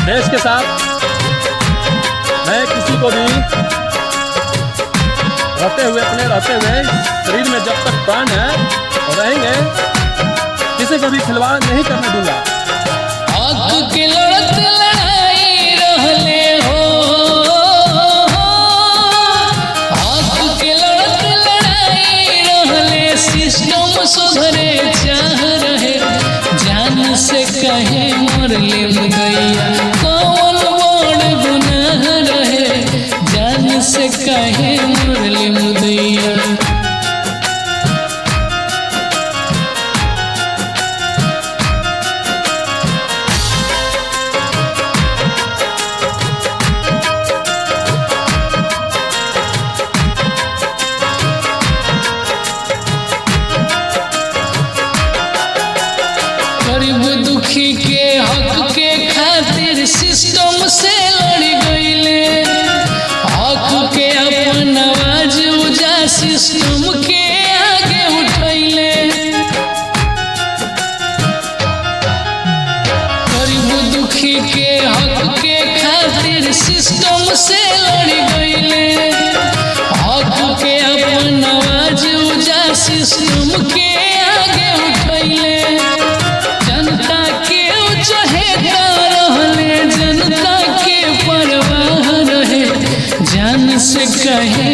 देश के साथ मैं किसी को भी रहते हुए शरीर में जब तक प्राण है रहेंगे किसी का भी खिलवाड़ नहीं करने दूंगा। आग के लड़त लड़ाई रहले हो, आग के लड़त लड़ाई रहले, सिस्टम सुधरे चाह रहे, जान से कहे मरले मुदैया, कौन बड़ गुनाह रहे, जान से कहे मरले मुदैया। गरीब दुखी के हक के खातिर सिस्टम से लड़ गईले, हक के अपन आवाज ऊंचा सिस्टम के आगे उठैले। गरीब दुखी के हक के खातिर सिस्टम से लड़ गईले, हक के अपन आवाज ऊंचा सिस्टम के आगे उठैले। जनता के चहेता रहले, जनता के परवाह रहे, जान से कहे